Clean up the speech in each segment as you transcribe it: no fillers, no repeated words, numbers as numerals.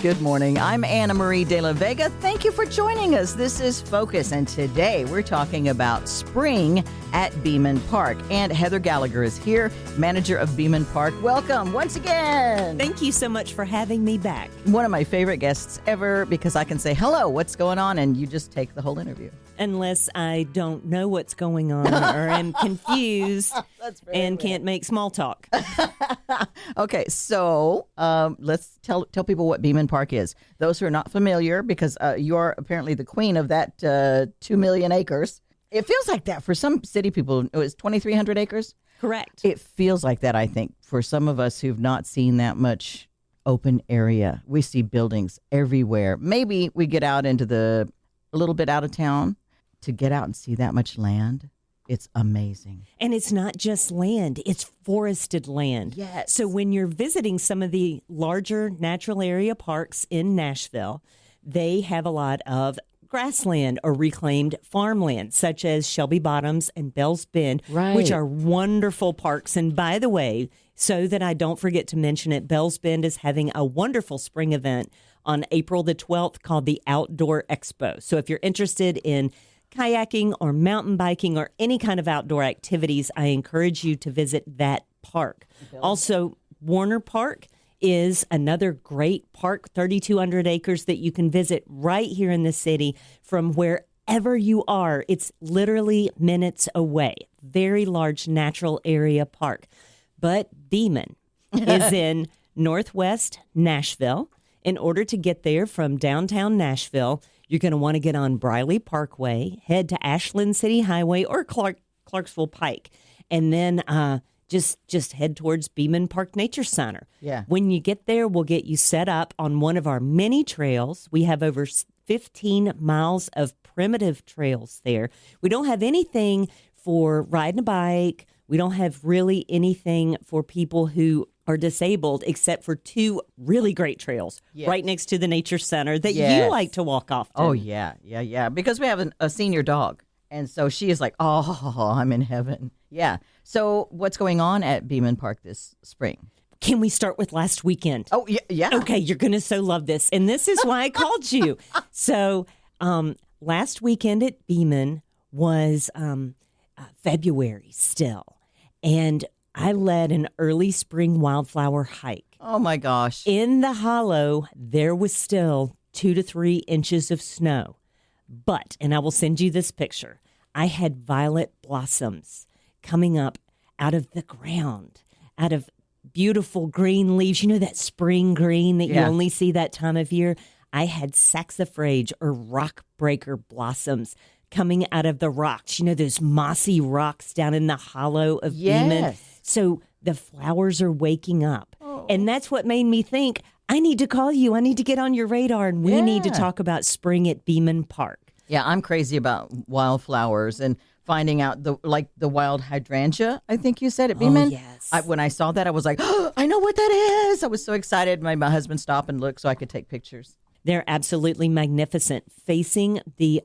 Good morning. I'm Anna Marie de la Vega. Thank you for joining us. This is Focus, and today we're talking about spring at Beaman Park. And Heather Gallagher is here, manager of Beaman Park. Welcome once again. Thank you so much for having me back. One of my favorite guests ever because I can say, hello, what's going on? And you just take the whole interview. Unless I don't know what's going on or am confused and can't make small talk. Okay, so let's tell people what Beaman Park is. Those who are not familiar, because you're apparently the queen of that 2 million acres. It feels like that for some city people. It was 2,300 acres? Correct. It feels like that, I think, for some of us who've not seen that much open area. We see buildings everywhere. Maybe we get out into a little bit out of town to get out and see that much land. It's amazing. And it's not just land, it's forested land. Yes. So when you're visiting some of the larger natural area parks in Nashville, they have a lot of grassland or reclaimed farmland, such as Shelby Bottoms and Bells Bend, which are wonderful parks. And by the way, so that I don't forget to mention it, Bells Bend is having a wonderful spring event on April the 12th called the Outdoor Expo. So if you're interested in kayaking or mountain biking or any kind of outdoor activities, I encourage you to visit that park. Also, Warner Park is another great park, 3,200 acres that you can visit right here in the city from wherever you are. It's literally minutes away. Very large natural area park. But Beaman is in northwest Nashville. In order to get there from downtown Nashville, you're going to want to get on Briley Parkway, head to Ashland City Highway or Clarksville Pike, and then just head towards Beaman Park Nature Center. Yeah. When you get there, we'll get you set up on one of our many trails. We have over 15 miles of primitive trails there. We don't have anything for riding a bike. We don't have really anything for people who are disabled except for 2 really great trails right next to the Nature Center that you like to walk often. Oh, yeah. Because we have a senior dog. And so she is like, oh, I'm in heaven. Yeah. So what's going on at Beaman Park this spring? Can we start with last weekend? Oh, yeah. Okay, you're going to so love this. And this is why I called you. So last weekend at Beaman was February still. And I led an early spring wildflower hike. Oh, my gosh. In the hollow, there was still 2 to 3 inches of snow. But, and I will send you this picture, I had violet blossoms coming up out of the ground, out of beautiful green leaves. You know that spring green that you only see that time of year? I had saxifrage or rock breaker blossoms coming out of the rocks. You know, those mossy rocks down in the hollow of Beaman. So the flowers are waking up. Oh. And that's what made me think, I need to call you. I need to get on your radar. And we need to talk about spring at Beaman Park. Yeah, I'm crazy about wildflowers and finding out the wild hydrangea, I think you said at Beaman. Oh, yes. When I saw that, I was like, oh, I know what that is. I was so excited. My husband stopped and looked so I could take pictures. They're absolutely magnificent. Facing the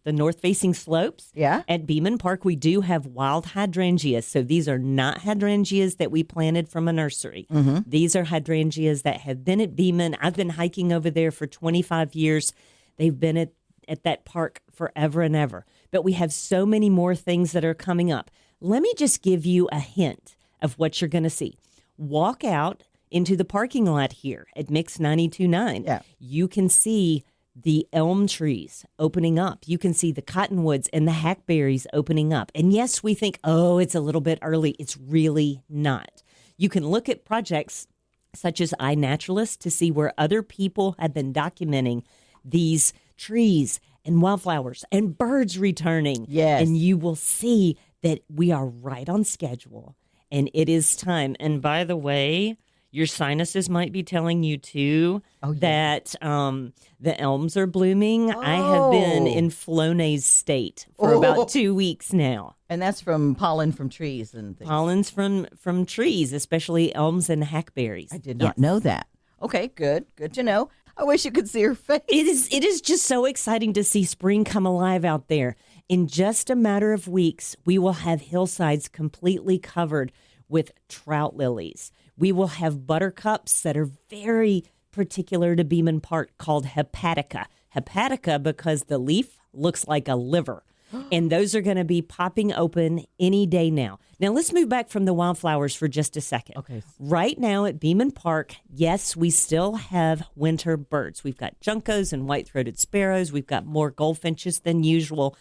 north-facing slopes at Beaman Park, we do have wild hydrangeas. So these are not hydrangeas that we planted from a nursery. Mm-hmm. These are hydrangeas that have been at Beaman. I've been hiking over there for 25 years. They've been at that park forever and ever. But we have so many more things that are coming up. Let me just give you a hint of what you're going to see. Walk out into the parking lot here at Mix 92.9. Yeah. You can see the elm trees opening up. You can see the cottonwoods and the hackberries opening up. And yes, we think, oh, it's a little bit early. It's really not. You can look at projects such as iNaturalist to see where other people have been documenting these trees and wildflowers and birds returning. Yes. And you will see that we are right on schedule. And it is time. And by the way, your sinuses might be telling you, too, that the elms are blooming. Oh. I have been in Flonase state for about 2 weeks now. And that's from pollen from trees and things. Pollens from trees, especially elms and hackberries. I did not know that. Okay, good. Good to know. I wish you could see her face. It is just so exciting to see spring come alive out there. In just a matter of weeks, we will have hillsides completely covered with trout lilies. We will have buttercups that are very, particular to Beaman Park called hepatica. Hepatica because the leaf looks like a liver. And those are going to be popping open any day now. Now, let's move back from the wildflowers for just a second. Okay. Right now at Beaman Park, yes, we still have winter birds. We've got juncos and white-throated sparrows. We've got more goldfinches than usual.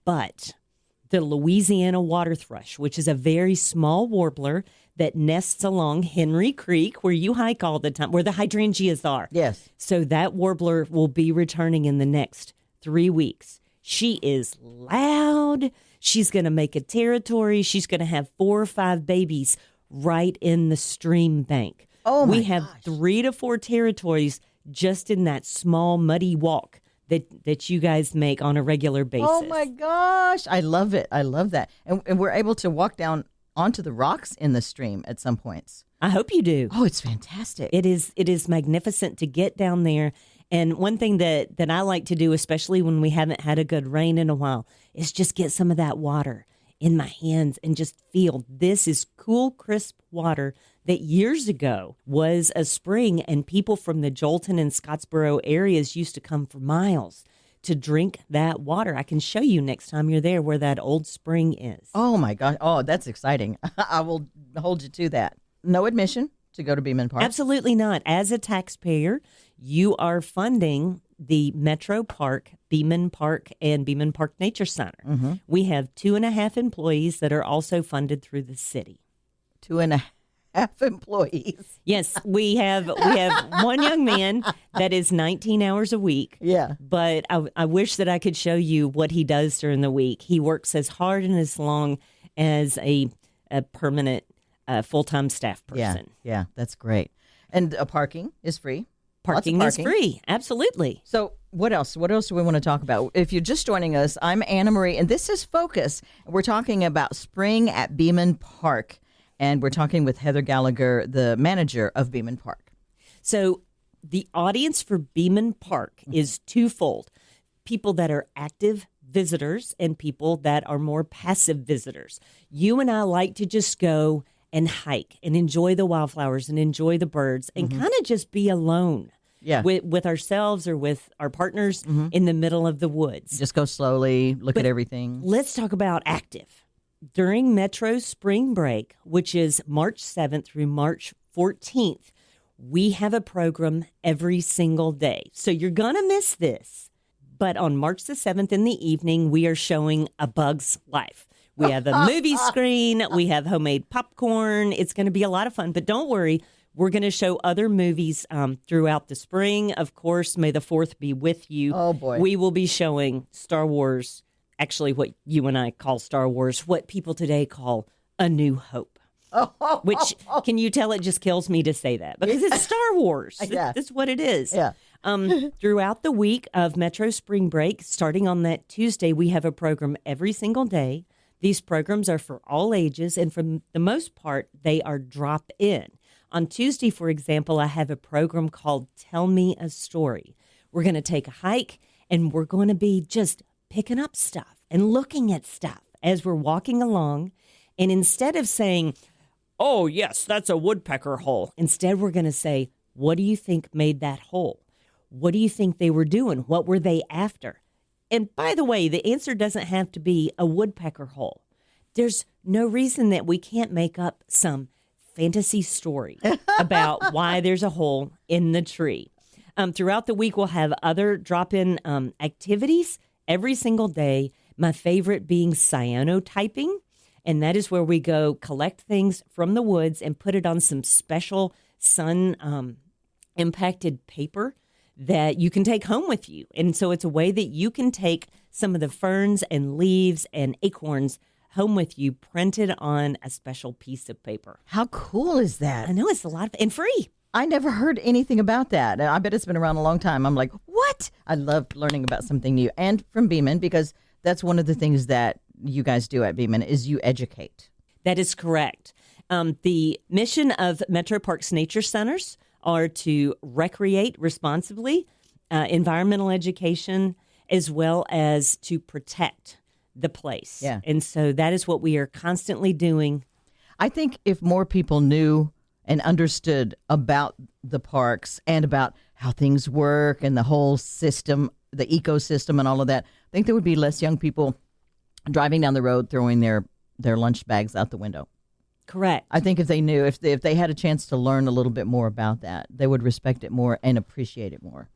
But the Louisiana water thrush, which is a very small warbler that nests along Henry Creek, where you hike all the time, where the hydrangeas are. Yes. So that warbler will be returning in the next 3 weeks. She is loud. She's going to make a territory. She's going to have 4 or 5 babies right in the stream bank. Oh, my We have gosh. 3 to 4 territories just in that small muddy walk that you guys make on a regular basis. Oh, my gosh. I love it. I love that. And we're able to walk down onto the rocks in the stream at some points. I hope you do. Oh, it's fantastic. It is magnificent to get down there. And one thing that I like to do, especially when we haven't had a good rain in a while, is just get some of that water in my hands and just feel this is cool, crisp water that years ago was a spring, and people from the Jolton and Scottsboro areas used to come for miles to drink that water. I can show you next time you're there where that old spring is. Oh, my gosh. Oh, that's exciting. I will hold you to that. No admission to go to Beaman Park. Absolutely not. As a taxpayer, you are funding the Metro Park, Beaman Park, and Beaman Park Nature Center. Mm-hmm. We have 2.5 employees that are also funded through the city. 2.5 employees. Yes, we have one young man that is 19 hours a week. Yeah. But I wish that I could show you what he does during the week. He works as hard and as long as a permanent full-time staff person. Yeah, that's great. And parking is free. Parking Lots is of free. Absolutely. So what else? What else do we want to talk about? If you're just joining us, I'm Anna Marie, and this is Focus. We're talking about spring at Beaman Park, and we're talking with Heather Gallagher, the manager of Beaman Park. So the audience for Beaman Park is twofold. People that are active visitors and people that are more passive visitors. You and I like to just go and hike and enjoy the wildflowers and enjoy the birds and kind of just be alone. Yeah. With ourselves or with our partners in the middle of the woods. Just go slowly, look at everything. Let's talk about active. During Metro Spring Break, which is March 7th through March 14th, we have a program every single day. So you're going to miss this. But on March the 7th in the evening, we are showing A Bug's Life. We have a movie screen. We have homemade popcorn. It's going to be a lot of fun. But don't worry. We're going to show other movies throughout the spring. Of course, May the 4th be with you. Oh, boy. We will be showing Star Wars, actually what you and I call Star Wars, what people today call A New Hope. Which, can you tell, it just kills me to say that because it's Star Wars. Yeah. That's what it is. Yeah. Throughout the week of Metro Spring Break, starting on that Tuesday, we have a program every single day. These programs are for all ages, and for the most part, they are drop-in. On Tuesday, for example, I have a program called Tell Me a Story. We're going to take a hike, and we're going to be just picking up stuff and looking at stuff as we're walking along. And instead of saying, oh, yes, that's a woodpecker hole, instead we're going to say, what do you think made that hole? What do you think they were doing? What were they after? And by the way, the answer doesn't have to be a woodpecker hole. There's no reason that we can't make up some fantasy story about why there's a hole in the tree. Throughout the week, we'll have other drop-in activities every single day, my favorite being cyanotyping, and that is where we go collect things from the woods and put it on some special sun-impacted paper that you can take home with you. And so it's a way that you can take some of the ferns and leaves and acorns home with you, printed on a special piece of paper. How cool is that? I know, it's a lot of, and free. I never heard anything about that. I bet it's been around a long time. I'm like, what? I love learning about something new. And from Beaman, because that's one of the things that you guys do at Beaman is you educate. That is correct. The mission of Metro Parks Nature Centers are to recreate responsibly, environmental education, as well as to protect the place. Yeah. And so that is what we are constantly doing. I think if more people knew and understood about the parks and about how things work and the whole system, the ecosystem and all of that, I think there would be less young people driving down the road throwing their lunch bags out the window. Correct. I think if they knew, if they had a chance to learn a little bit more about that, they would respect it more and appreciate it more.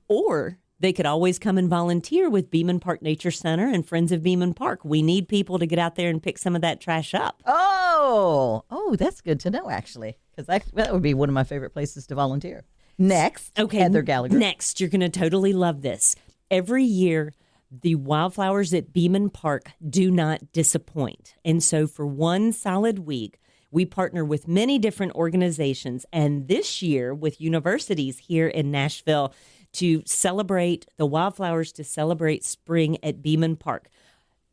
Or they could always come and volunteer with Beaman Park Nature Center and Friends of Beaman Park. We need people to get out there and pick some of that trash up. Oh, that's good to know, actually, because that would be one of my favorite places to volunteer. Next, Heather Gallagher. Next, you're going to totally love this. Every year, the wildflowers at Beaman Park do not disappoint. And so for one solid week, we partner with many different organizations, and this year with universities here in Nashville to celebrate the wildflowers, to celebrate spring at Beaman Park.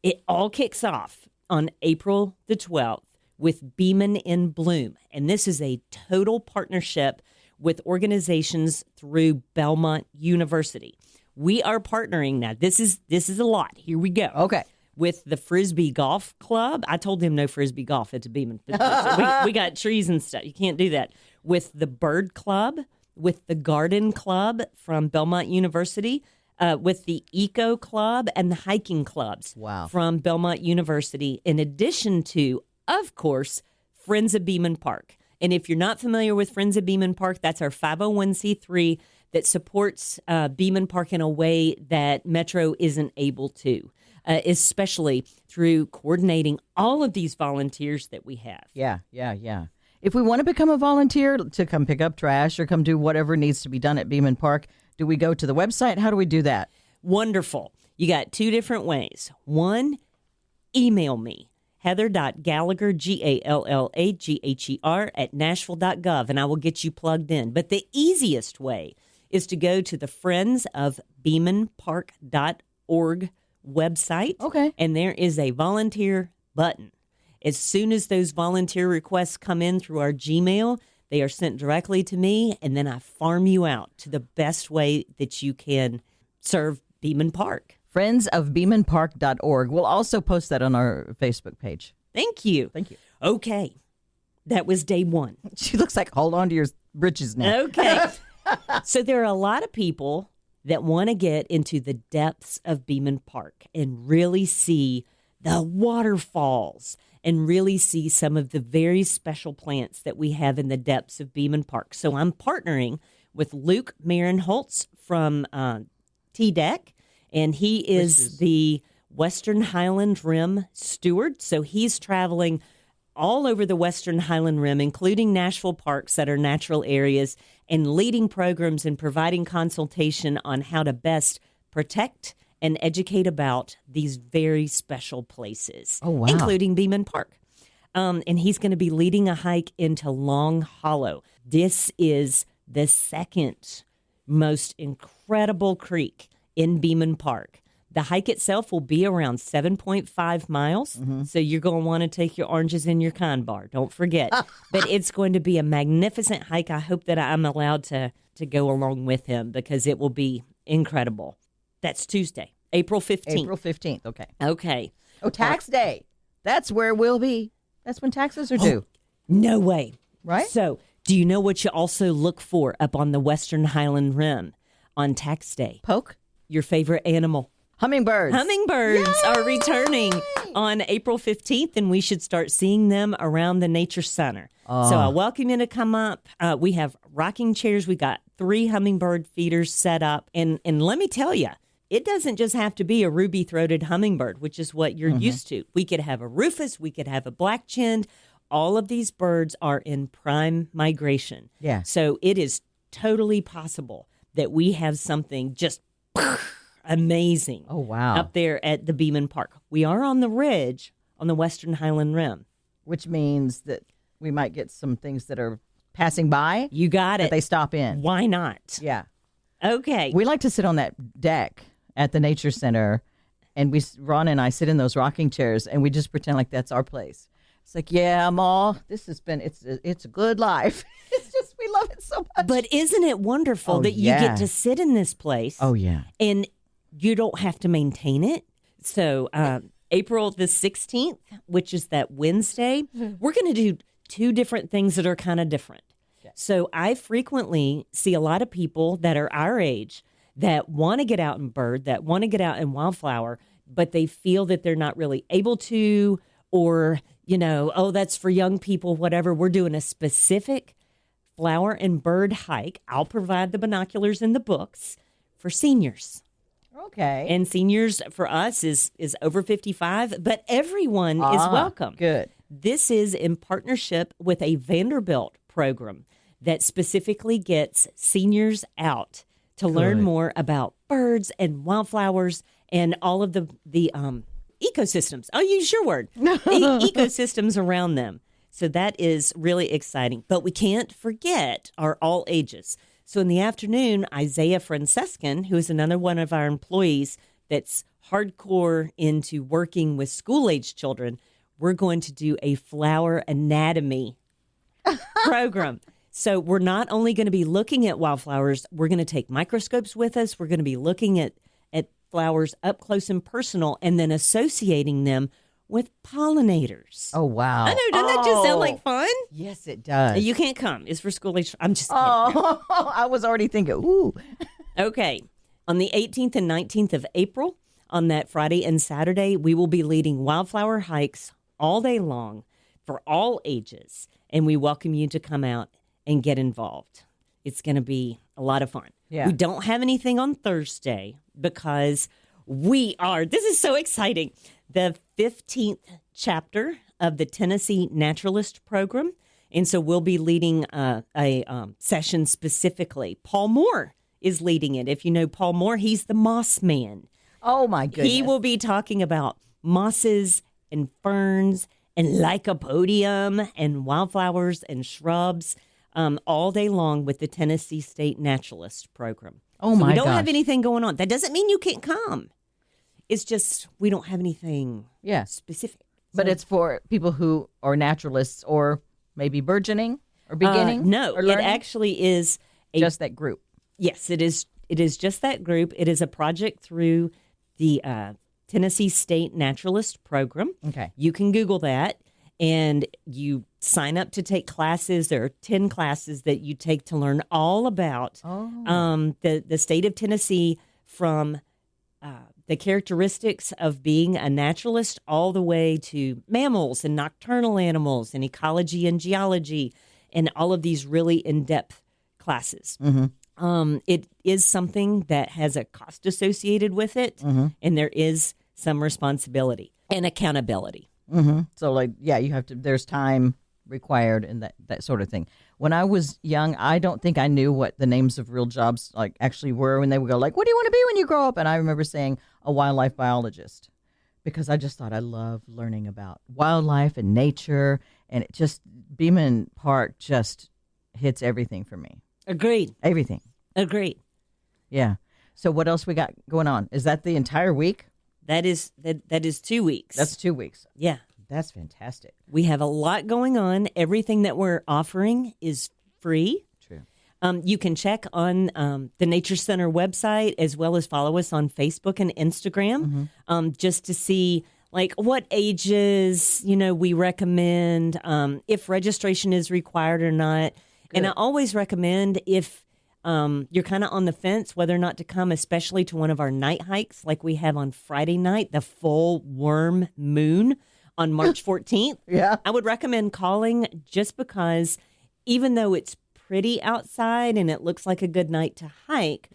It all kicks off on April the 12th with Beaman in Bloom. And this is a total partnership with organizations through Belmont University. We are partnering now. This is a lot. Here we go. Okay. With the Frisbee Golf Club. I told them no Frisbee golf at the Beaman. we got trees and stuff. You can't do that. With the Bird Club, with the Garden Club from Belmont University, with the Eco Club and the Hiking Clubs from Belmont University, in addition to, of course, Friends of Beaman Park. And if you're not familiar with Friends of Beaman Park, that's our 501c3 that supports Beaman Park in a way that Metro isn't able to, especially through coordinating all of these volunteers that we have. Yeah. If we want to become a volunteer to come pick up trash or come do whatever needs to be done at Beaman Park, do we go to the website? How do we do that? Wonderful. You got two different ways. One, email me. Heather.Gallagher, Gallagher, at Nashville.gov, and I will get you plugged in. But the easiest way is to go to the Friends of BeamanPark.org website. Okay. And there is a volunteer button. As soon as those volunteer requests come in through our Gmail, they are sent directly to me, and then I farm you out to the best way that you can serve Beaman Park. Friendsofbeamanpark.org. We'll also post that on our Facebook page. Thank you. Okay. That was day one. She looks like, hold on to your britches now. Okay. So there are a lot of people that want to get into the depths of Beaman Park and really see the waterfalls and really see some of the very special plants that we have in the depths of Beaman Park. So I'm partnering with Luke Marinholtz from TDEC, and he is the Western Highland Rim steward. So he's traveling all over the Western Highland Rim, including Nashville parks that are natural areas, and leading programs and providing consultation on how to best protect and educate about these very special places, including Beaman Park. And he's going to be leading a hike into Long Hollow. This is the second most incredible creek in Beaman Park. The hike itself will be around 7.5 miles, so you're going to want to take your oranges in your con bar. Don't forget. But it's going to be a magnificent hike. I hope that I'm allowed to go along with him because it will be incredible. That's Tuesday, April 15th. April 15th, okay. Okay. Oh, tax day. That's where we'll be. That's when taxes are due. No way. Right? So do you know what you also look for up on the Western Highland Rim on tax day? Poke? Your favorite animal. Hummingbirds. Hummingbirds are returning on April 15th, and we should start seeing them around the Nature Center. So I welcome you to come up. We have rocking chairs. We got 3 hummingbird feeders set up. And let me tell you, it doesn't just have to be a ruby-throated hummingbird, which is what you're used to. We could have a rufous. We could have a black-chinned. All of these birds are in prime migration. Yeah. So it is totally possible that we have something just amazing up there at the Beaman Park. We are on the ridge on the Western Highland Rim. Which means that we might get some things that are passing by. You got it. That they stop in. Why not? Yeah. Okay. We like to sit on that deck at the Nature Center, and Ron and I sit in those rocking chairs, and we just pretend like that's our place. It's like, yeah, Ma, it's a good life. It's just, we love it so much. But isn't it wonderful that you get to sit in this place? Oh, yeah. And you don't have to maintain it. So April the 16th, which is that Wednesday, we're going to do two different things that are kind of different. So I frequently see a lot of people that are our age that want to get out and bird, that want to get out and wildflower, but they feel that they're not really able to, or, oh, that's for young people, whatever. We're doing a specific flower and bird hike. I'll provide the binoculars and the books for seniors. Okay. And seniors for us is over 55, but everyone is welcome. Good. This is in partnership with a Vanderbilt program that specifically gets seniors out to learn more about birds and wildflowers and all of the ecosystems. I'll use your word. Ecosystems around them. So that is really exciting. But we can't forget our all ages. So in the afternoon, Isaiah Francescan, who is another one of our employees that's hardcore into working with school-age children, we're going to do a flower anatomy program. So we're not only going to be looking at wildflowers, we're going to take microscopes with us. We're going to be looking at flowers up close and personal and then associating them with pollinators. Oh, wow. I know, doesn't that just sound like fun? Yes, it does. You can't come. It's for school age. I'm just kidding. I was already thinking, ooh. Okay. On the 18th and 19th of April, on that Friday and Saturday, we will be leading wildflower hikes all day long for all ages. And we welcome you to come out and get involved. It's going to be a lot of fun. Yeah. We don't have anything on Thursday because this is so exciting, the 15th chapter of the Tennessee Naturalist Program. And so we'll be leading a session specifically. Paul Moore is leading it. If you know Paul Moore, he's the moss man. Oh, my goodness. He will be talking about mosses and ferns and lycopodium and wildflowers and shrubs all day long with the Tennessee State Naturalist Program. Oh, my We don't gosh. have anything going on. That doesn't mean you can't come. It's just we don't have anything specific. But it's for people who are naturalists or maybe burgeoning or beginning? No, or it learning? actually is Just that group. Yes, it is. It is just that group. It is a project through the Tennessee State Naturalist Program. Okay. You can Google that, and you sign up to take classes. There are 10 classes that you take to learn all about the state of Tennessee, from the characteristics of being a naturalist all the way to mammals and nocturnal animals and ecology and geology and all of these really in-depth classes. Mm-hmm. It is something that has a cost associated with it, and there is some responsibility and accountability. Mm-hmm. So, you have to, there's time required and that sort of thing. When I was young, I don't think I knew what the names of real jobs actually were when they would go what do you want to be when you grow up? And I remember saying a wildlife biologist, because I just thought I love learning about wildlife and nature, and it just, Beaman Park just hits everything for me. Agreed. Everything. Agreed. Yeah. So what else we got going on? Is that the entire week? That is 2 weeks. That's 2 weeks. Yeah. That's fantastic. We have a lot going on. Everything that we're offering is free. True. You can check on the Nature Center website, as well as follow us on Facebook and Instagram, just to see what ages we recommend, if registration is required or not. Good. And I always recommend, if you're kind of on the fence whether or not to come, especially to one of our night hikes like we have on Friday night, the full worm moon on March 14th. Yeah. I would recommend calling, just because even though it's pretty outside and it looks like a good night to hike,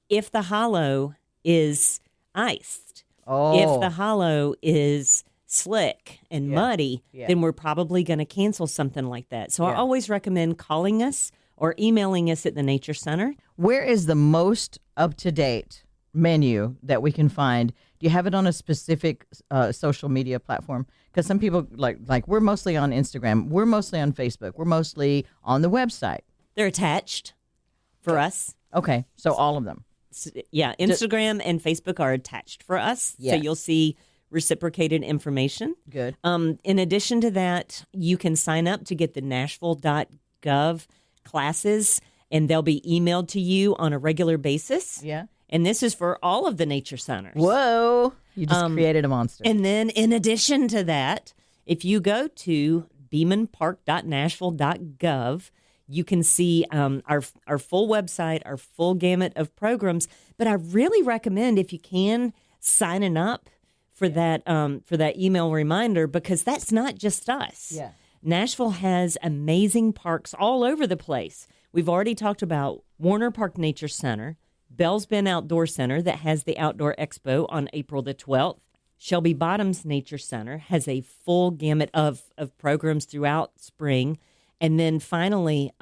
if the hollow is iced, if the hollow is slick and muddy, then we're probably going to cancel something like that. So I always recommend calling us or emailing us at the Nature Center. Where is the most up-to-date menu that we can find? Do you have it on a specific social media platform? Because some people, like we're mostly on Instagram, we're mostly on Facebook, we're mostly on the website. They're attached for us. Okay, so all of them. Yeah, Instagram and Facebook are attached for us. Yes. So you'll see reciprocated information. Good. In addition to that, you can sign up to get the Nashville.gov classes, and they'll be emailed to you on a regular basis. Yeah. And this is for all of the nature centers. Whoa. You just created a monster. And then in addition to that, if you go to beamanpark.nashville.gov. You can see our full website, our full gamut of programs. But I really recommend, if you can, signing up for that email reminder, because that's not just us. Yeah. Nashville has amazing parks all over the place. We've already talked about Warner Park Nature Center, Bell's Bend Outdoor Center that has the Outdoor Expo on April the 12th. Shelby Bottoms Nature Center has a full gamut of programs throughout spring. And then finally,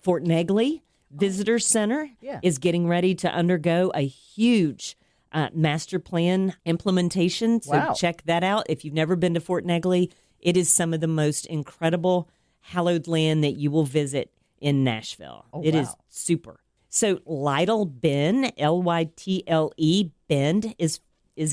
Fort Negley Visitor Center is getting ready to undergo a huge master plan implementation. So check that out. If you've never been to Fort Negley, it is some of the most incredible hallowed land that you will visit in Nashville. It is super. So Lytle Bend, Lytle Bend is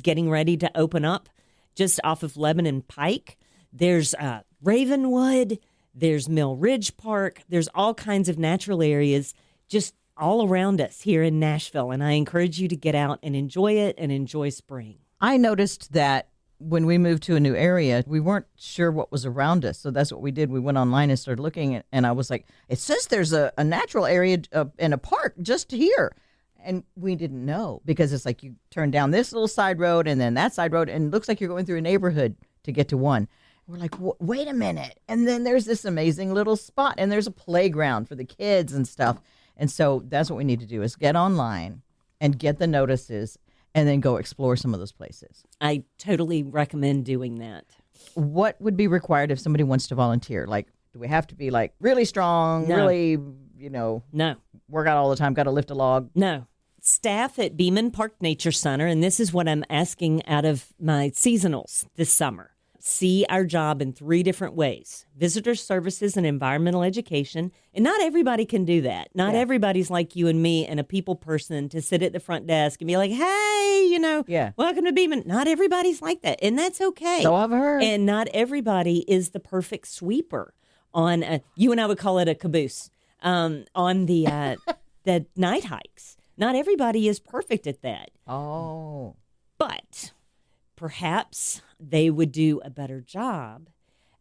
getting ready to open up just off of Lebanon Pike. There's Ravenwood. There's Mill Ridge Park. There's all kinds of natural areas just all around us here in Nashville. And I encourage you to get out and enjoy it and enjoy spring. I noticed that when we moved to a new area, we weren't sure what was around us. So that's what we did. We went online and started looking, and I was like, it says there's a natural area in a park just here. And we didn't know, because it's like you turn down this little side road and then that side road, and it looks like you're going through a neighborhood to get to one. We're like, wait a minute. And then there's this amazing little spot, and there's a playground for the kids and stuff. And so that's what we need to do, is get online and get the notices and then go explore some of those places. I totally recommend doing that. What would be required if somebody wants to volunteer? Like, do we have to be like really strong, really, No. work out all the time, got to lift a log? No. Staff at Beaman Park Nature Center, and this is what I'm asking out of my seasonals this summer. See our job in 3 different ways: visitor services and environmental education. And not everybody can do that. Not everybody's like you and me and a people person to sit at the front desk and be like, hey, welcome to Beaman. Not everybody's like that. And that's okay. So I've heard. And not everybody is the perfect sweeper on, you and I would call it a caboose, on the night hikes. Not everybody is perfect at that. Oh. But perhaps they would do a better job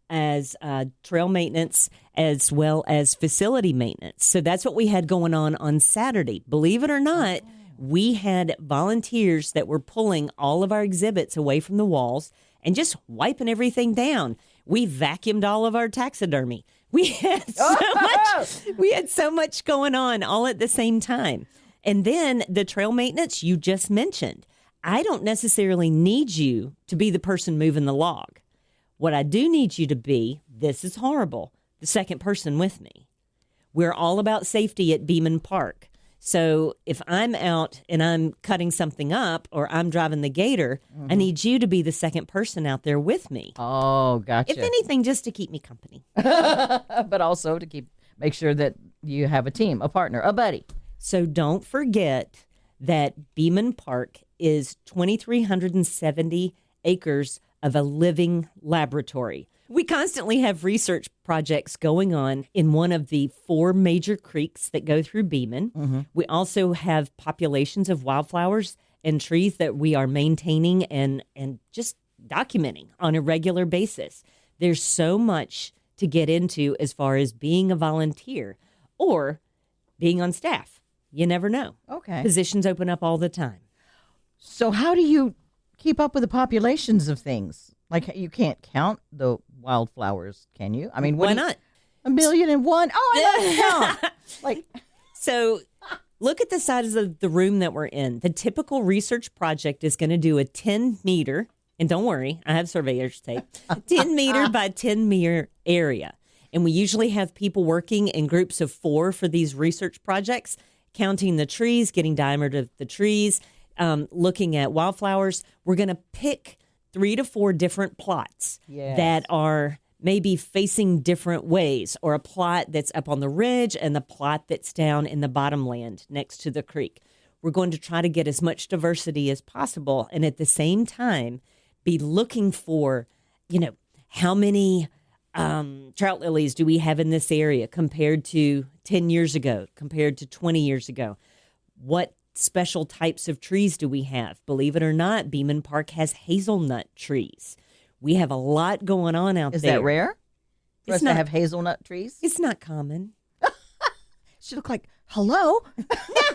as trail maintenance as well as facility maintenance. So that's what we had going on Saturday. Believe it or not, we had volunteers that were pulling all of our exhibits away from the walls and just wiping everything down. We vacuumed all of our taxidermy. We had so much going on all at the same time. And then the trail maintenance you just mentioned. I don't necessarily need you to be the person moving the log. What I do need you to be, this is horrible, the second person with me. We're all about safety at Beaman Park. So if I'm out and I'm cutting something up or I'm driving the gator, I need you to be the second person out there with me. Oh, gotcha. If anything, just to keep me company. But also to make sure that you have a team, a partner, a buddy. So don't forget that Beaman Park is 2,370 acres of a living laboratory. We constantly have research projects going on in one of the 4 major creeks that go through Beaman. We also have populations of wildflowers and trees that we are maintaining and just documenting on a regular basis. There's so much to get into as far as being a volunteer or being on staff. You never know. Okay. Positions open up all the time. So how do you keep up with the populations of things? Like, you can't count the wildflowers, can you? I mean, why not? 1,000,001. Oh, I don't count. So look at the size of the room that we're in. The typical research project is going to do a 10-meter, and don't worry, I have surveyor's tape, 10-meter by 10-meter area. And we usually have people working in groups of 4 for these research projects, counting the trees, getting diameter of the trees, looking at wildflowers. We're going to pick 3 to 4 different plots that are maybe facing different ways, or a plot that's up on the ridge and the plot that's down in the bottomland next to the creek. We're going to try to get as much diversity as possible, and at the same time be looking for, how many trout lilies do we have in this area compared to 10 years ago, compared to 20 years ago? What special types of trees do we have? Believe it or not, Beaman Park has hazelnut trees. We have a lot going on out there. Is that rare? for us to have hazelnut trees? It's not common. She looked like, hello? No,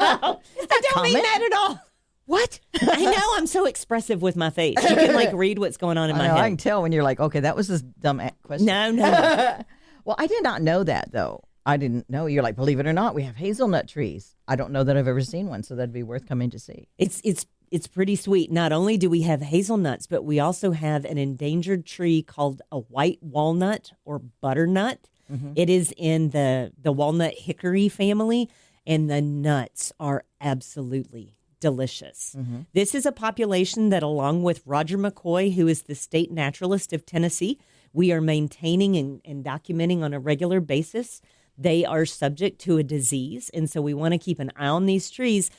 I don't mean that at all. What? I know I'm so expressive with my face. You can like read what's going on in my head. I can tell when you're like, okay, that was this dumb question. No. Well, I did not know that, though. I didn't know. You're like, believe it or not, we have hazelnut trees. I don't know that I've ever seen one, so that'd be worth coming to see. It's pretty sweet. Not only do we have hazelnuts, but we also have an endangered tree called a white walnut or butternut. Mm-hmm. It is in the walnut hickory family, and the nuts are absolutely delicious. Mm-hmm. This is a population that, along with Roger McCoy, who is the state naturalist of Tennessee, we are maintaining and documenting on a regular basis. They are subject to a disease, and so we want to keep an eye on these trees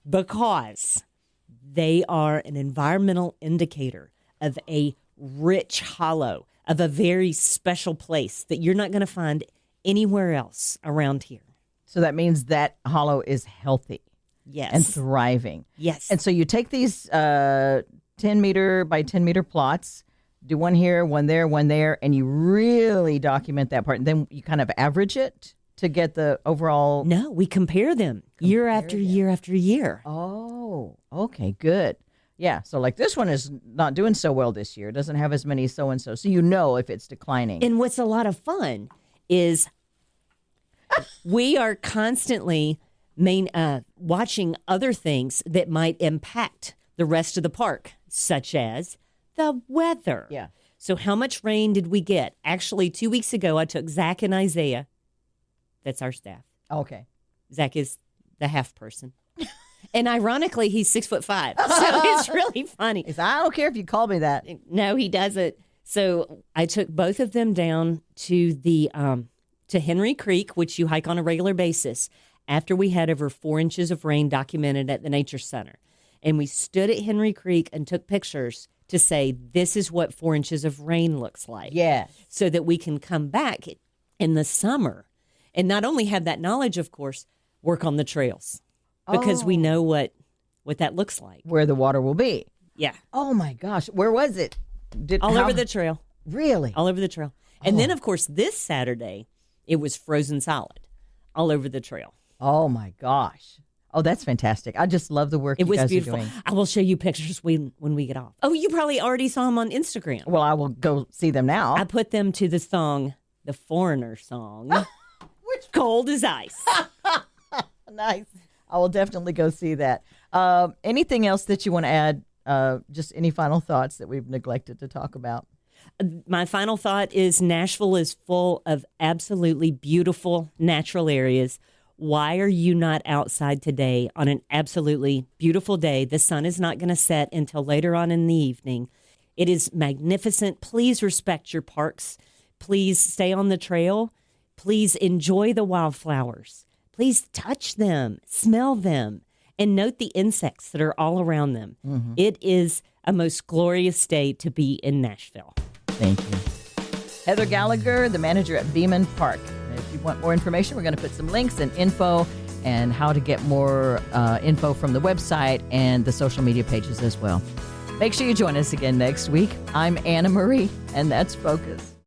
because they are an environmental indicator of a rich hollow, of a very special place that you're not going to find anywhere else around here. So that means that hollow is healthy. Yes. And thriving. Yes. And so you take these 10 meter by 10 meter plots, do one here, one there, and you really document that part. And then you kind of average it to get the overall. No, we compare them year after year after year. Oh, okay, good. Yeah, so like this one is not doing so well this year. It doesn't have as many so-and-so. So you know if it's declining. And what's a lot of fun is we are constantly watching other things that might impact the rest of the park, such as the weather. Yeah. So how much rain did we get? Actually, 2 weeks ago, I took Zach and Isaiah. That's our staff. Okay. Zach is the half person. And ironically, he's 6'5". So it's really funny. I don't care if you call me that. No, he doesn't. So I took both of them down to to Henry Creek, which you hike on a regular basis, after we had over 4 inches of rain documented at the Nature Center. And we stood at Henry Creek and took pictures to say, this is what 4 inches of rain looks like. Yeah. So that we can come back in the summer and not only have that knowledge, of course, work on the trails because we know what that looks like. Where the water will be. Yeah. Oh, my gosh. Where was it? Over the trail. Really? All over the trail. And then, of course, this Saturday, it was frozen solid all over the trail. Oh, my gosh. Oh, that's fantastic. I just love the work you guys beautiful. are doing. I will show you pictures when we get off. Oh, you probably already saw them on Instagram. Well, I will go see them now. I put them to the song, the Foreigner song. Which Cold as Ice. Nice. I will definitely go see that. Anything else that you want to add? Just any final thoughts that we've neglected to talk about? My final thought is Nashville is full of absolutely beautiful natural areas. Why are you not outside today on an absolutely beautiful day? The sun is not going to set until later on in the evening. It is magnificent. Please respect your parks. Please stay on the trail. Please enjoy the wildflowers. Please touch them, smell them, and note the insects that are all around them. Mm-hmm. It is a most glorious day to be in Nashville. Thank you. Heather Gallagher, the manager at Beaman Park. If you want more information, we're going to put some links and info and how to get more info from the website and the social media pages as well. Make sure you join us again next week. I'm Anna Marie, and that's Focus.